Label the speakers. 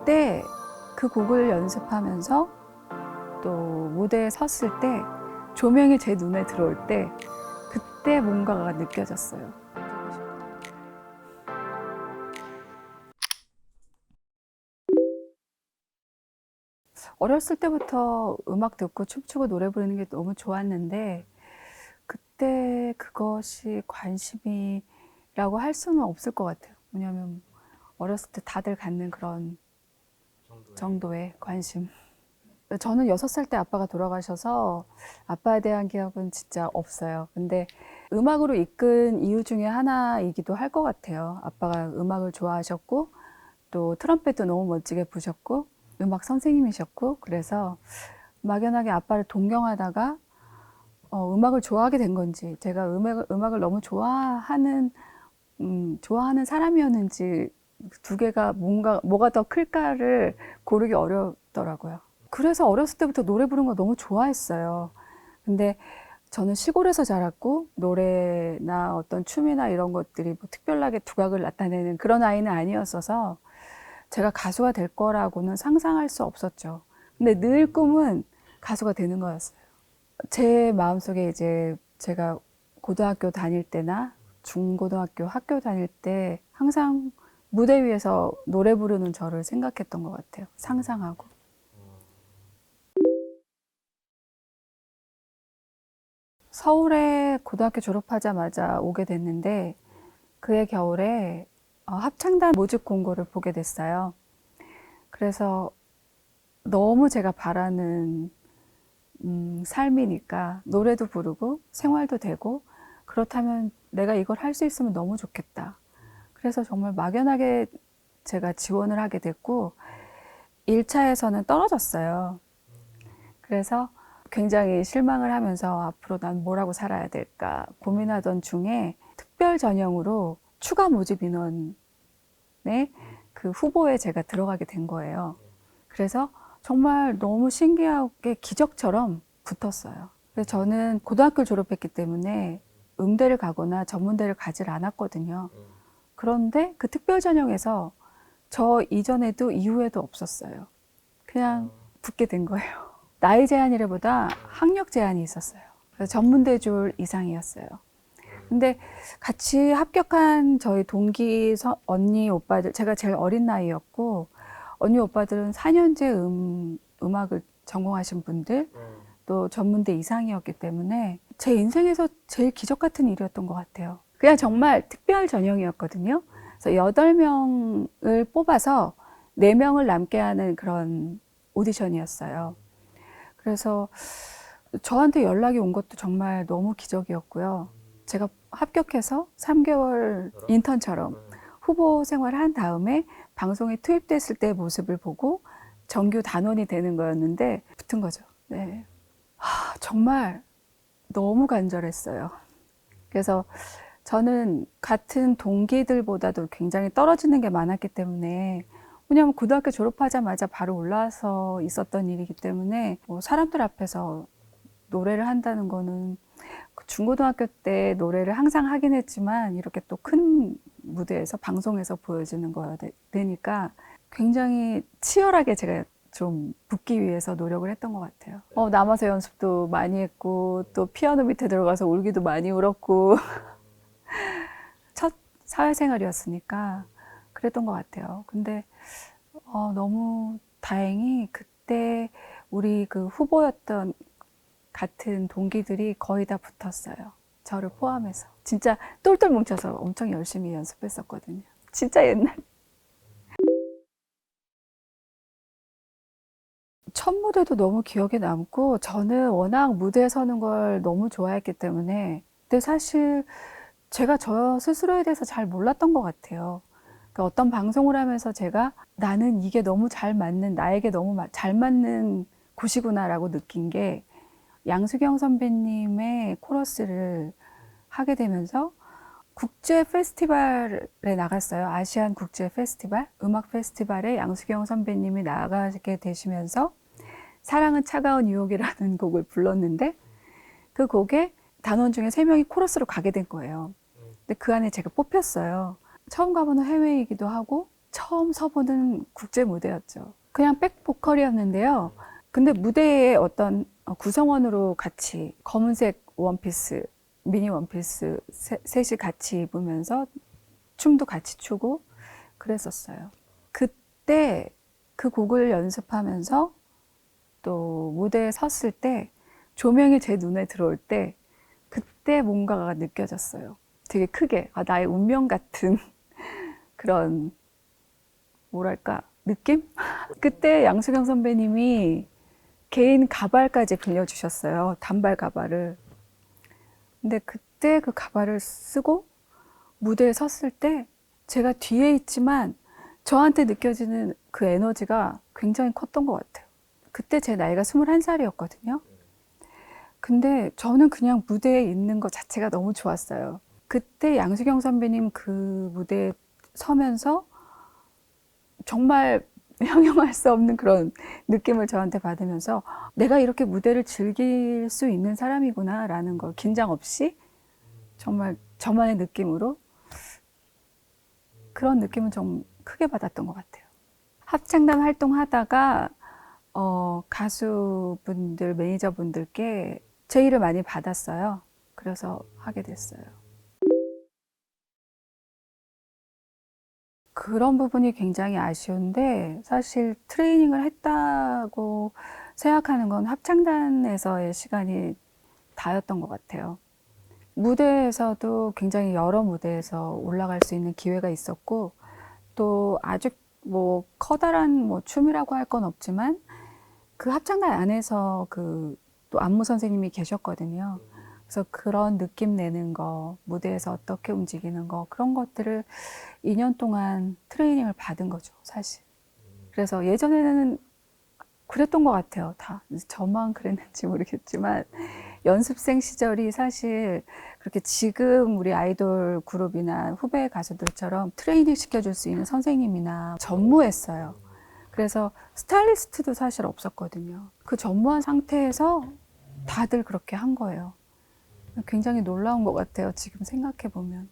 Speaker 1: 그때 그 곡을 연습하면서 또 무대에 섰을 때 조명이 제 눈에 들어올 때 그때 뭔가가 느껴졌어요. 어렸을 때부터 음악 듣고 춤추고 노래 부르는 게 너무 좋았는데 그때 그것이 관심이라고 할 수는 없을 것 같아요. 왜냐하면 어렸을 때 다들 갖는 그런 정도의 관심. 저는 6살 때 아빠가 돌아가셔서 아빠에 대한 기억은 진짜 없어요. 근데 음악으로 이끈 이유 중에 하나이기도 할 것 같아요. 아빠가 음악을 좋아하셨고 또 트럼펫도 너무 멋지게 부셨고 음악 선생님이셨고 그래서 막연하게 아빠를 동경하다가 음악을 좋아하게 된 건지 제가 음악을 너무 좋아하는 사람이었는지 두 개가 뭐가 더 클까를 고르기 어렵더라고요. 그래서 어렸을 때부터 노래 부르는 거 너무 좋아했어요. 근데 저는 시골에서 자랐고 노래나 어떤 춤이나 이런 것들이 뭐 특별하게 두각을 나타내는 그런 아이는 아니었어서 제가 가수가 될 거라고는 상상할 수 없었죠. 근데 늘 꿈은 가수가 되는 거였어요. 제 마음속에 이제 제가 고등학교 다닐 때나 중고등학교 학교 다닐 때 항상 무대 위에서 노래 부르는 저를 생각했던 것 같아요. 상상하고. 서울에 고등학교 졸업하자마자 오게 됐는데 그해 겨울에 합창단 모집 공고를 보게 됐어요. 그래서 너무 제가 바라는 삶이니까 노래도 부르고 생활도 되고 그렇다면 내가 이걸 할 수 있으면 너무 좋겠다. 그래서 정말 막연하게 제가 지원을 하게 됐고 1차에서는 떨어졌어요. 그래서 굉장히 실망을 하면서 앞으로 난 뭐라고 살아야 될까 고민하던 중에 특별 전형으로 추가 모집 인원의 그 후보에 제가 들어가게 된 거예요. 그래서 정말 너무 신기하게 기적처럼 붙었어요. 그래서 저는 고등학교를 졸업했기 때문에 음대를 가거나 전문대를 가질 않았거든요. 그런데 그 특별 전형에서 저 이전에도 이후에도 없었어요. 그냥 붙게 된 거예요. 나이 제한이라보다 학력 제한이 있었어요. 그래서 전문대 줄 이상이었어요. 근데 같이 합격한 저희 동기 언니 오빠들, 제가 제일 어린 나이였고 언니 오빠들은 4년제 음악을 전공하신 분들 또 전문대 이상이었기 때문에 제 인생에서 제일 기적 같은 일이었던 것 같아요. 그냥 정말 특별 전형이었거든요. 그래서 8명을 뽑아서 4명을 남게 하는 그런 오디션이었어요. 그래서 저한테 연락이 온 것도 정말 너무 기적이었고요. 제가 합격해서 3개월 인턴처럼 후보 생활을 한 다음에 방송에 투입됐을 때의 모습을 보고 정규 단원이 되는 거였는데 붙은 거죠. 네. 정말 너무 간절했어요. 그래서 저는 같은 동기들보다도 굉장히 떨어지는 게 많았기 때문에 왜냐하면 고등학교 졸업하자마자 바로 올라와서 있었던 일이기 때문에 뭐 사람들 앞에서 노래를 한다는 거는 중고등학교 때 노래를 항상 하긴 했지만 이렇게 또 큰 무대에서 방송에서 보여지는 거야 되니까 굉장히 치열하게 제가 좀 붙기 위해서 노력을 했던 것 같아요. 남아서 연습도 많이 했고 또 피아노 밑에 들어가서 울기도 많이 울었고 첫 사회생활이었으니까 그랬던 것 같아요. 근데 너무 다행히 그때 우리 그 후보였던 같은 동기들이 거의 다 붙었어요. 저를 포함해서. 진짜 똘똘 뭉쳐서 엄청 열심히 연습했었거든요. 진짜 옛날. 첫 무대도 너무 기억에 남고 저는 워낙 무대에 서는 걸 너무 좋아했기 때문에 근데 사실 제가 저 스스로에 대해서 잘 몰랐던 것 같아요. 그러니까 어떤 방송을 하면서 제가 나는 이게 너무 잘 맞는 나에게 너무 잘 맞는 곳이구나라고 느낀 게 양수경 선배님의 코러스를 하게 되면서 국제 페스티벌에 나갔어요. 아시안 국제 페스티벌, 음악 페스티벌에 양수경 선배님이 나가게 되시면서 사랑은 차가운 유혹이라는 곡을 불렀는데 그 곡에 단원 중에 3명이 코러스로 가게 된 거예요. 근데 그 안에 제가 뽑혔어요. 처음 가보는 해외이기도 하고 처음 서보는 국제 무대였죠. 그냥 백보컬이었는데요. 근데 무대에 어떤 구성원으로 같이 검은색 원피스, 미니 원피스 셋이 같이 입으면서 춤도 같이 추고 그랬었어요. 그때 그 곡을 연습하면서 또 무대에 섰을 때 조명이 제 눈에 들어올 때 그때 뭔가가 느껴졌어요. 되게 크게 나의 운명 같은 그런 뭐랄까 느낌? 그때 양수경 선배님이 개인 가발까지 빌려주셨어요. 단발 가발을. 근데 그때 그 가발을 쓰고 무대에 섰을 때 제가 뒤에 있지만 저한테 느껴지는 그 에너지가 굉장히 컸던 것 같아요. 그때 제 나이가 21살이었거든요. 근데 저는 그냥 무대에 있는 것 자체가 너무 좋았어요. 그때 양수경 선배님 그 무대에 서면서 정말 형용할 수 없는 그런 느낌을 저한테 받으면서 내가 이렇게 무대를 즐길 수 있는 사람이구나 라는 걸 긴장 없이 정말 저만의 느낌으로 그런 느낌은 좀 크게 받았던 것 같아요. 합창단 활동하다가 가수분들, 매니저분들께 제의를 많이 받았어요. 그래서 하게 됐어요. 그런 부분이 굉장히 아쉬운데 사실 트레이닝을 했다고 생각하는 건 합창단에서의 시간이 다였던 것 같아요. 무대에서도 굉장히 여러 무대에서 올라갈 수 있는 기회가 있었고 또 아주 뭐 커다란 뭐 춤이라고 할 건 없지만 그 합창단 안에서 그 또 안무 선생님이 계셨거든요. 그래서 그런 느낌 내는 거, 무대에서 어떻게 움직이는 거 그런 것들을 2년 동안 트레이닝을 받은 거죠, 사실. 그래서 예전에는 그랬던 것 같아요, 다. 저만 그랬는지 모르겠지만 연습생 시절이 사실 그렇게 지금 우리 아이돌 그룹이나 후배 가수들처럼 트레이닝 시켜줄 수 있는 선생님이나 전무했어요. 그래서 스타일리스트도 사실 없었거든요. 그 전무한 상태에서 다들 그렇게 한 거예요. 굉장히 놀라운 것 같아요, 지금 생각해 보면.